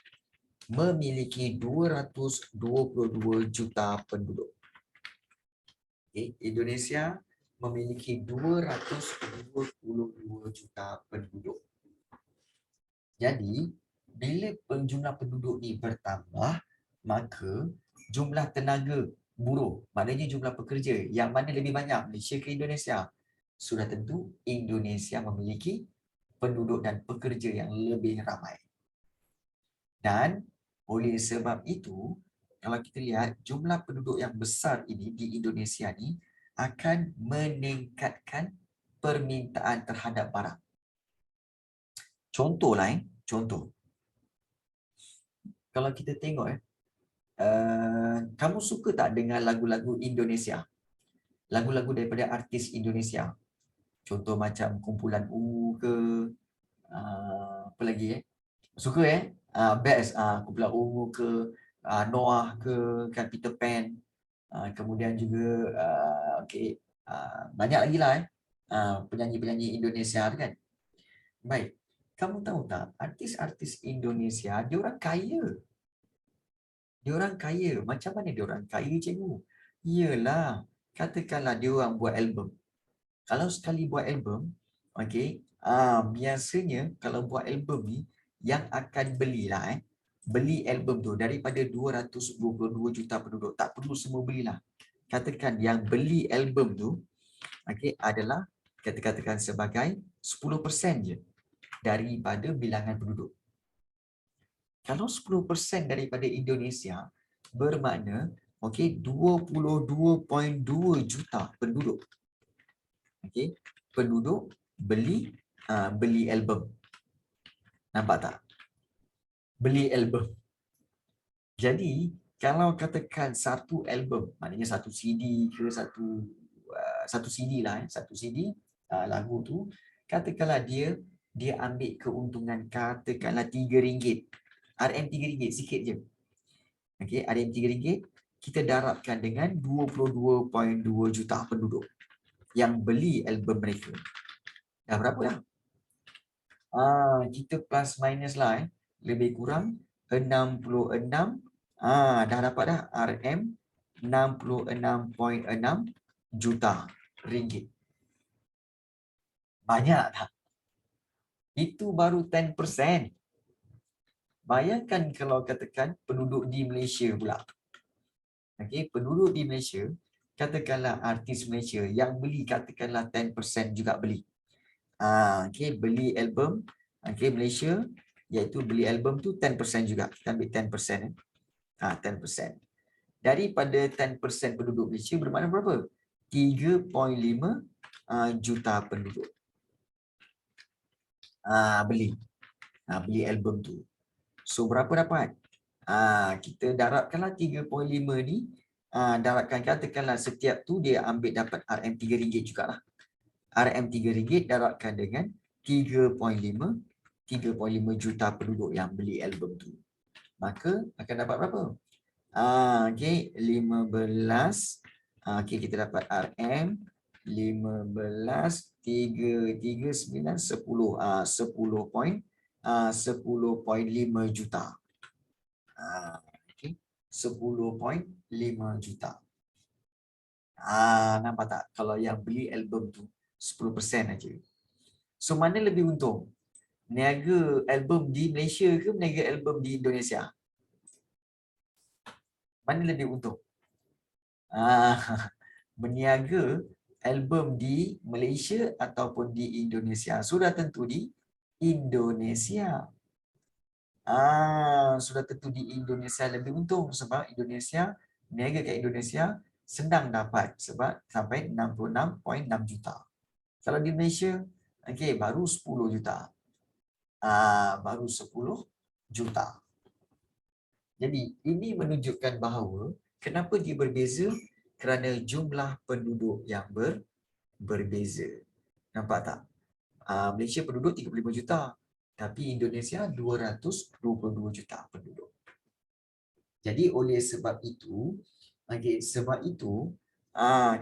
memiliki 222 juta penduduk. Indonesia memiliki 222 juta penduduk. Jadi, bila jumlah penduduk ni bertambah, maka jumlah tenaga buruh, maknanya jumlah pekerja yang mana lebih banyak, Malaysia ke Indonesia? Sudah tentu Indonesia memiliki penduduk dan pekerja yang lebih ramai. Dan oleh sebab itu, kalau kita lihat jumlah penduduk yang besar ini di Indonesia ni akan meningkatkan permintaan terhadap barang. Contohlah, contoh. Kalau kita tengok, kamu suka tak dengar lagu-lagu Indonesia? Lagu-lagu daripada artis Indonesia. Contoh macam Kumpulan Ungu ke, apa lagi Suka best Kumpulan Ungu ke, Noah ke, kan Peter Pan. Kemudian juga banyak lagi lah penyanyi-penyanyi Indonesia tu kan. Baik, kamu tahu tak artis-artis Indonesia dia orang kaya. Dia orang kaya. Macam mana dia orang kaya, cikgu? Iyalah, katakanlah dia orang buat album. Kalau sekali buat album, biasanya kalau buat album ni yang akan belilah beli album tu daripada 222 juta penduduk. Tak perlu semua belilah. Katakan yang beli album tu adalah katakan sebagai 10% je daripada bilangan penduduk. Kalau 10% daripada Indonesia bermakna 22.2 juta penduduk. Penduduk beli album. Nampak tak? Beli album. Jadi kalau katakan satu album, maknanya satu CD ke satu CD lah, satu CD lagu tu, katakanlah dia ambil keuntungan katakanlah RM3. RM3 sikit je. RM3 kita darabkan dengan 22.2 juta penduduk yang beli album mereka. Dah berapa dah? Kita plus minus lah lebih kurang 66. Dah dapat dah RM 66.6 juta ringgit. Banyak tak? Itu baru 10%. Bayangkan kalau katakan penduduk di Malaysia pula. Okey, penduduk di Malaysia, katakanlah artis Malaysia yang beli katakanlah 10% juga beli. Okey, beli album okey Malaysia, iaitu beli album tu 10% juga. Kita ambil 10%. 10%. Daripada 10% penduduk Malaysia bermakna berapa? 3.5 juta penduduk. Beli. Beli album tu. So berapa dapat? Kita darabkanlah 3.5 ni, darabkan katakanlah setiap tu dia ambil dapat RM3 jugalah. RM3 darabkan dengan 3.5 juta penduduk yang beli album tu. Maka akan dapat berapa? Okey, 15. Okey, kita dapat RM 15 3 9 10 10.5 juta. Okey, 10.5 juta. Nampak tak? Kalau yang beli album tu 10% aja. So mana lebih untung? Niaga album di Malaysia ke niaga album di Indonesia? Mana lebih untung? Berniaga album di Malaysia ataupun di Indonesia? Sudah tentu di Indonesia. Sudah tentu di Indonesia lebih untung sebab Indonesia, niaga kat Indonesia senang dapat sebab sampai 66.6 juta. Kalau di Malaysia, okey, baru 10 juta. Baru 10 juta. Jadi ini menunjukkan bahawa kenapa dia berbeza? Kerana jumlah penduduk yang berbeza. Nampak tak? Malaysia penduduk 35 juta. Tapi Indonesia 222 juta penduduk. Jadi oleh sebab itu,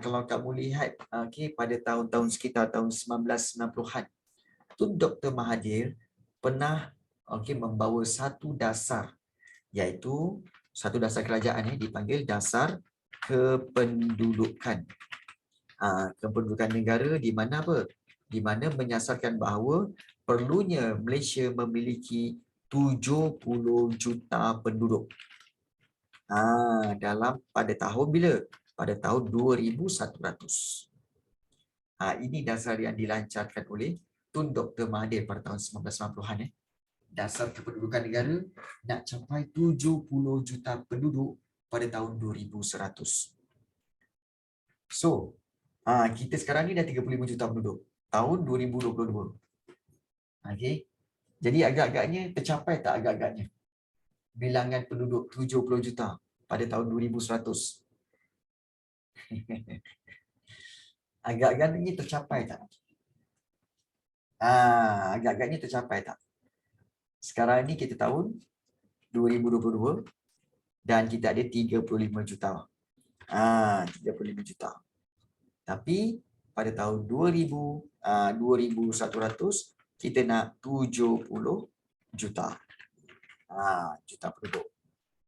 kalau kamu lihat pada tahun-tahun sekitar tahun 1990-an, Tun Dr. Mahathir pernah membawa satu dasar, iaitu satu dasar kerajaan dipanggil dasar kependudukan. Kependudukan negara di mana apa? Di mana menyasarkan bahawa perlunya Malaysia memiliki 70 juta penduduk. Pada tahun bila? Pada tahun 2100. Ini dasar yang dilancarkan oleh Tun Dr. Mahathir pada tahun 1990-an. Dasar kependudukan negara nak capai 70 juta penduduk pada tahun 2100. So, kita sekarang ni dah 35 juta penduduk. Tahun 2022. Okey. Jadi agak-agaknya tercapai tak agak-agaknya? Bilangan penduduk 70 juta pada tahun 2100. Agak-agaknya tercapai tak? Agak-agaknya tercapai tak? Sekarang ni kita tahun 2022 dan kita ada 35 juta. 35 juta. Tapi pada tahun 2100 kita nak 70 juta. Juta penduduk.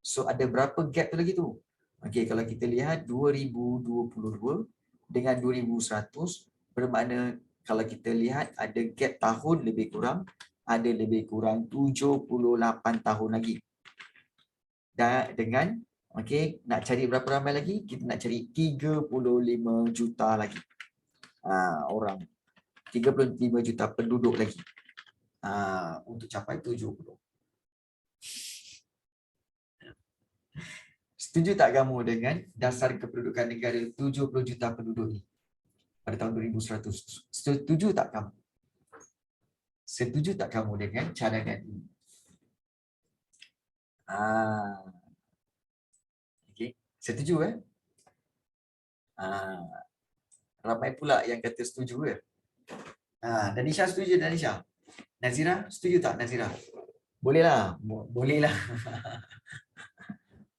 So ada berapa gap tu lagi tu? Okey, kalau kita lihat 2022 dengan 2100 bermakna kalau kita lihat ada gap tahun lebih kurang, ada lebih kurang 78 tahun lagi. Dan dengan nak cari berapa ramai lagi? Kita nak cari 35 juta lagi. Orang. 35 juta penduduk lagi. Untuk capai 70. Setuju tak kamu dengan dasar kependudukan negara 70 juta penduduk ni pada tahun 2100? Setuju tak kamu? Setuju tak kamu dengan cadangan ini? Okey, setuju ramai pula yang kata setuju Danisha setuju, Danisha? Nazira setuju tak, Nazira? Bolehlah, bolehlah.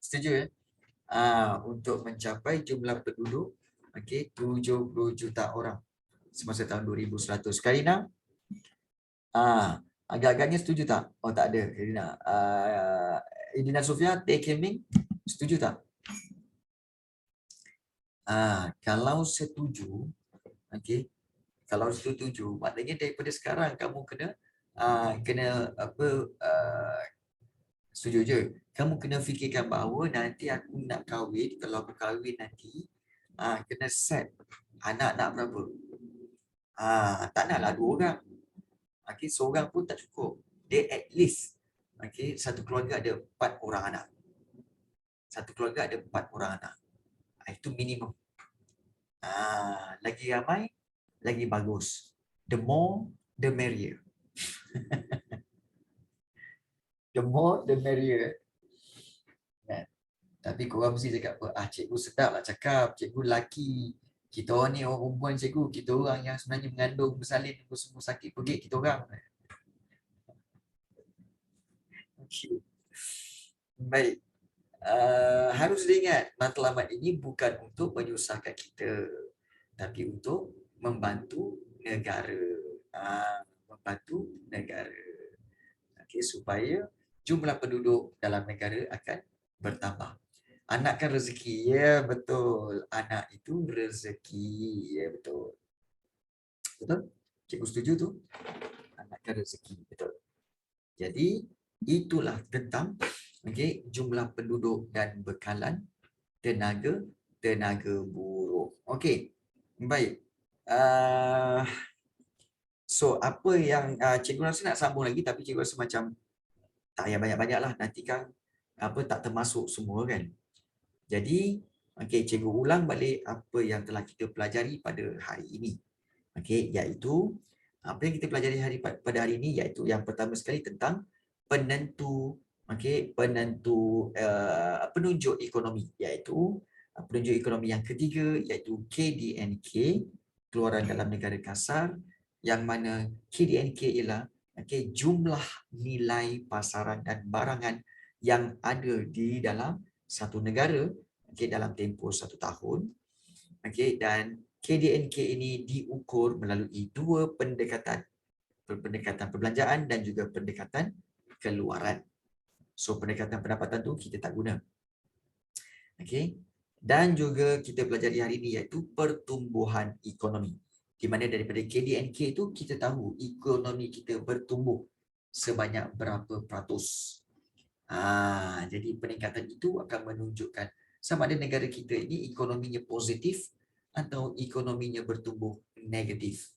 Setuju untuk mencapai jumlah penduduk 70 juta orang semasa tahun 2100. Karina? Agak-agaknya setuju tak? Oh, tak ada, Karina. Idina Sofia, Teh Keming, setuju tak? Kalau setuju, kalau setuju, maknanya daripada sekarang kamu kena Setuju je. Kamu kena fikirkan bahawa nanti aku nak kahwin, kalau aku kahwin nanti, kena set anak nak berapa. Tak naklah 2 orang. Okay, seorang pun tak cukup. Dia at least, okay, satu keluarga ada 4 orang anak. Satu keluarga ada 4 orang anak. Itu minimum. Lagi ramai, lagi bagus. The more, the merrier. The more, the merrier. Kan? Tapi korang mesti cakap apa? Cikgu sedap lah cakap. Cikgu lelaki. Kita orang ni orang perempuan cikgu. Kita orang yang sebenarnya mengandung, bersalin, semua sakit pergi. Kita orang. Okay. Baik. Harus diingat, matlamat ini bukan untuk menyusahkan kita. Tapi untuk membantu negara. Membantu negara. Okay, supaya jumlah penduduk dalam negara akan bertambah. Anak kan rezeki. Ya, betul. Anak itu rezeki. Ya, betul. Betul? Cikgu setuju tu? Anak kan rezeki. Betul. Jadi, itulah tentang jumlah penduduk dan bekalan tenaga buruh. Okey. Baik. So, apa yang cikgu rasa nak sambung lagi, tapi cikgu rasa macam tak payah banyak-banyak lah. Nanti kan tak termasuk semua kan. Jadi, cikgu ulang balik apa yang telah kita pelajari pada hari ini. Iaitu apa yang kita pelajari pada hari ini iaitu yang pertama sekali tentang penentu penunjuk ekonomi, iaitu penunjuk ekonomi yang ketiga iaitu KDNK, keluaran dalam negara kasar, yang mana KDNK ialah jumlah nilai pasaran dan barangan yang ada di dalam satu negara dalam tempoh 1 tahun. Dan KDNK ini diukur melalui 2 pendekatan perbelanjaan dan juga pendekatan keluaran. So pendekatan pendapatan tu kita tak guna. Dan juga kita pelajari hari ini iaitu pertumbuhan ekonomi. Di mana daripada KDNK itu kita tahu ekonomi kita bertumbuh sebanyak berapa peratus. Jadi peningkatan itu akan menunjukkan sama ada negara kita ini ekonominya positif atau ekonominya bertumbuh negatif.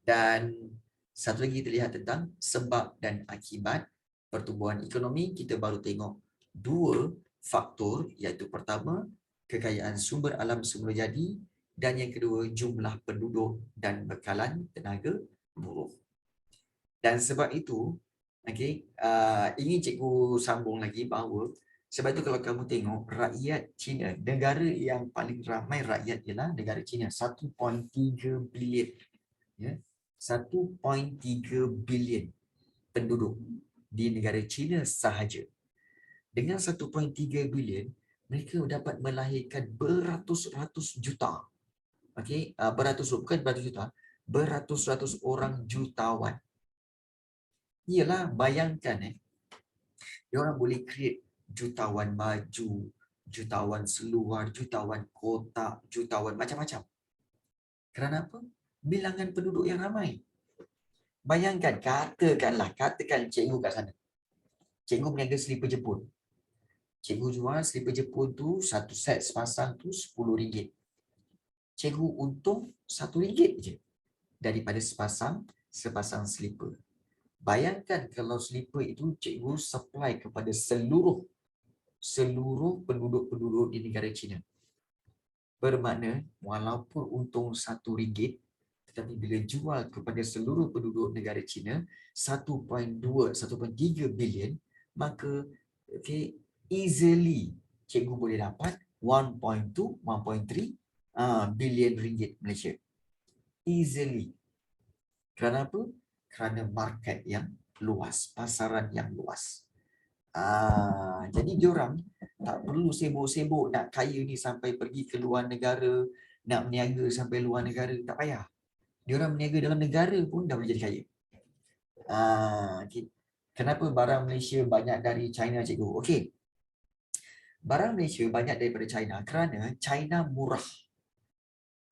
Dan satu lagi kita lihat tentang sebab dan akibat pertumbuhan ekonomi. Kita baru tengok 2 faktor, iaitu pertama kekayaan sumber alam semula jadi dan yang kedua jumlah penduduk dan bekalan tenaga buruh. Dan sebab itu ingin cikgu sambung lagi bahawa sebab itu kalau kamu tengok rakyat China, negara yang paling ramai rakyat ialah negara China, 1.3 bilion. 1.3 bilion penduduk di negara China sahaja. Dengan 1.3 bilion, mereka dapat melahirkan beratus-ratus juta. Beratus-ratus orang jutawan. Iyalah, bayangkan dia orang boleh create jutawan baju, jutawan seluar, jutawan kotak, jutawan macam-macam. Kerana apa? Bilangan penduduk yang ramai. Bayangkan, katakan cikgu kat sana. Cikgu berniaga selipar Jepun. Cikgu jual selipar Jepun tu, satu set sepasang tu RM10. Cikgu untung RM1 je daripada sepasang selipar. Bayangkan kalau selipar itu cikgu supply kepada seluruh penduduk-penduduk di negara China. Bermakna walaupun untung RM1, tetapi bila jual kepada seluruh penduduk negara China 1.3 bilion, maka easily cikgu boleh dapat 1.2, 1.3 bilion ringgit Malaysia. Easily. Kerana apa? Kerana market yang luas, pasaran yang luas. Jadi diorang tak perlu sibuk-sibuk nak kaya ni sampai pergi ke luar negara, nak berniaga sampai luar negara, tak payah. Diorang berniaga dalam negara pun dah boleh jadi kaya. Kenapa barang Malaysia banyak dari China, cikgu? Okey. Barang Malaysia banyak daripada China kerana China murah.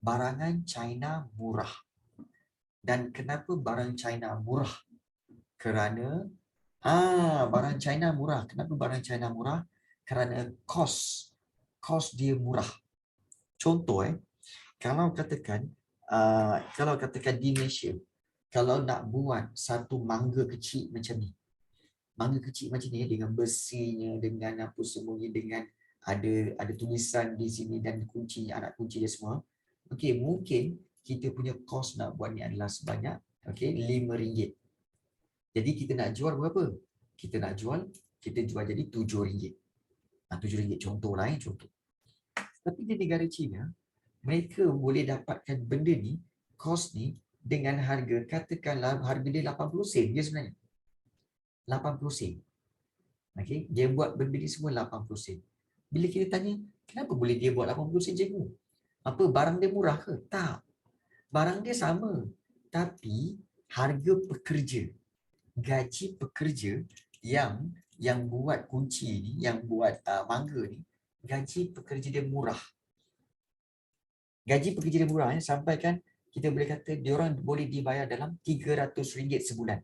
Barangan China murah. Dan kenapa barang China murah? Kerana Barang China murah. Kenapa barang China murah? Kerana kos dia murah. Contoh kalau katakan di Malaysia, kalau nak buat satu mangga kecil macam ni, dengan besinya, dengan apa semuanya, dengan ada tulisan di sini dan kunci, anak kunci dia semua. Okey, mungkin kita punya kos nak buat ni adalah sebanyak RM5. Jadi kita nak jual berapa? Kita jual jadi RM7. RM7 contohlah, contoh. Tapi di negara China, mereka boleh dapatkan benda ni, kos ni dengan harga, katakanlah harga dia 80 sen dia sebenarnya. 80 sen. Okey, dia buat benda ni semua 80 sen. Bila kita tanya, kenapa boleh dia buat 80 sen cikgu? Apa barang dia murah ke? Tak. Barang dia sama. Tapi harga pekerja, gaji pekerja yang buat kunci ni, yang buat mangga ni, gaji pekerja dia murah. Gaji pekerja dia murah, sampai kan kita boleh kata diorang boleh dibayar dalam RM300 sebulan.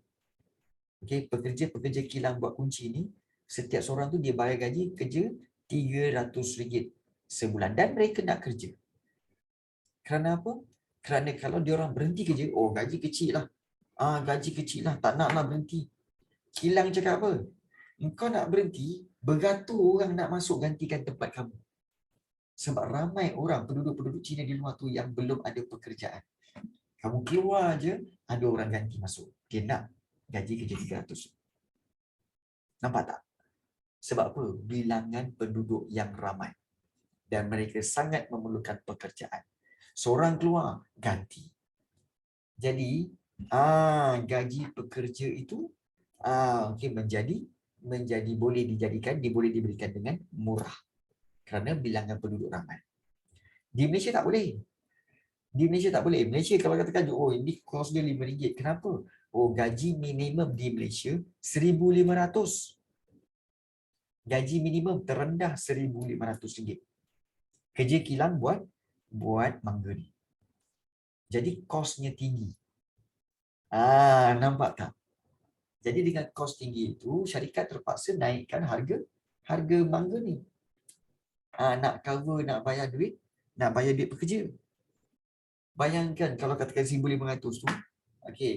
Okey, pekerja kilang buat kunci ni, setiap seorang tu dia bayar gaji kerja RM300 sebulan dan mereka nak kerja. Kerana apa? Kerana kalau diorang berhenti kerja, gaji kecil lah. Gaji kecil lah, tak naklah berhenti. Kilang cakap apa? Engkau nak berhenti, beratur orang nak masuk gantikan tempat kamu. Sebab ramai orang, penduduk-penduduk Cina di luar tu yang belum ada pekerjaan. Kamu keluar je, ada orang ganti masuk. Dia nak gaji kerja 300. Nampak tak? Sebab apa? Bilangan penduduk yang ramai. Dan mereka sangat memerlukan pekerjaan. Seorang keluar, ganti. Jadi, gaji pekerja itu menjadi boleh diberikan dengan murah. Kerana bilangan penduduk ramai. Di Malaysia tak boleh. Malaysia kalau katakan, ini kos dia RM5. Kenapa? Gaji minimum di Malaysia RM1,500. Gaji minimum terendah RM1,500. Kerja kilang buat mangga ni. Jadi kosnya tinggi. Nampak tak? Jadi dengan kos tinggi itu, syarikat terpaksa naikkan harga mangga ni. Nak cover, nak bayar duit pekerja. Bayangkan kalau katakan RM1,500 tu,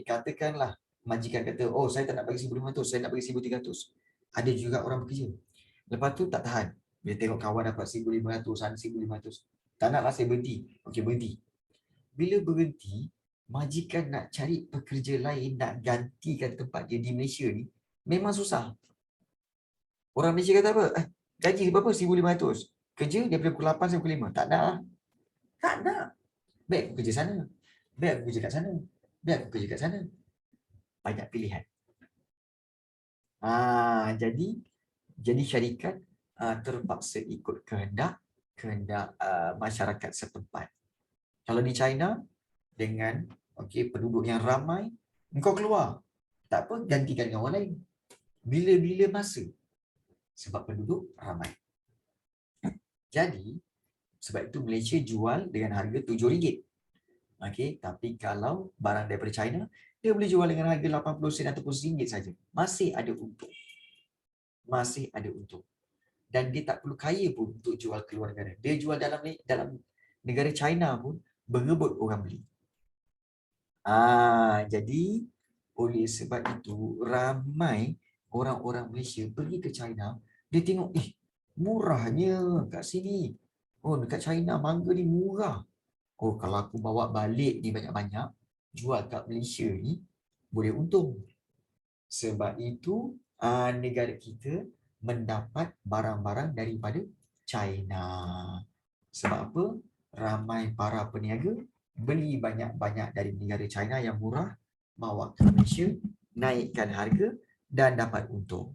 katakanlah majikan kata, saya tak nak bagi RM1,500, saya nak bagi RM1,300. Ada juga orang bekerja. Lepas tu tak tahan. Dia tengok kawan dapat RM1,500, RM1,500. Tak naklah, saya berhenti. Berhenti. Bila berhenti, majikan nak cari pekerja lain nak gantikan tempat dia di Malaysia ni memang susah. Orang Malaysia kata apa? Gaji berapa? RM1,500. Kerja daripada pukul 8 sampai pukul 5. Tak nak. Tak nak. Baik aku kerja sana. Baik aku kerja kat sana. Baik aku kerja kat sana. Banyak pilihan. Jadi syarikat terpaksa ikut kehendak masyarakat setempat. Kalau di China, dengan penduduk yang ramai, engkau keluar. Tak apa, gantikan dengan orang lain. Bila-bila masa. Sebab penduduk ramai. Jadi, sebab itu Malaysia jual dengan harga RM7. Tapi kalau barang daripada China, dia boleh jual dengan harga 80 sen ataupun RM1 saja. Masih ada untung. Dan dia tak perlu kaya pun untuk jual keluar negara. Dia jual dalam negara China pun berebut orang beli. Jadi oleh sebab itu ramai orang-orang Malaysia pergi ke China, dia tengok murahnya kat sini. Dekat China mangga ni murah. Kalau aku bawa balik ni banyak-banyak, jual kat Malaysia ni boleh untung. Sebab itu negara kita mendapat barang-barang daripada China. Sebab apa? Ramai para peniaga beli banyak-banyak dari negara China yang murah, bawa ke Malaysia, naikkan harga dan dapat untung.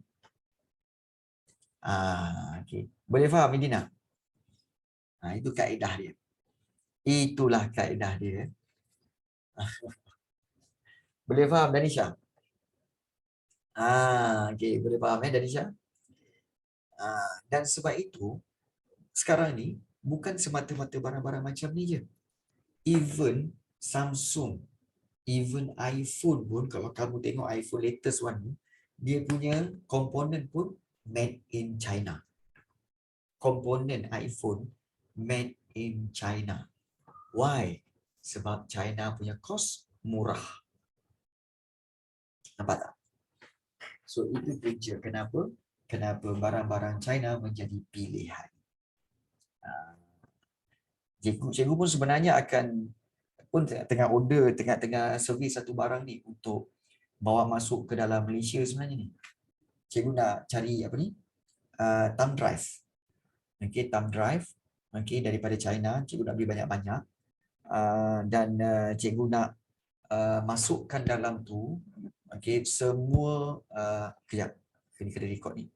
Boleh faham Medina? Itu kaedah dia. Itulah kaedah dia. Boleh faham Danisha? Boleh faham Danisha? Dan sebab itu sekarang ni bukan semata-mata barang-barang macam ni je. Even Samsung, even iPhone pun, kalau kamu tengok iPhone latest one ni, dia punya komponen pun made in China. Komponen iPhone made in China. Why? Sebab China punya kos murah. Nampak tak? So itu punca kenapa barang-barang China menjadi pilihan. Cikgu pun sebenarnya akan pun tengah order, tengah servis satu barang ni untuk bawa masuk ke dalam Malaysia sebenarnya ni. Cikgu nak cari apa ni? Thumb drive. Okey, thumb drive. Okey, daripada China, cikgu nak beli banyak-banyak. Dan cikgu nak masukkan dalam tu, okey, semua kejap. Kena record ni.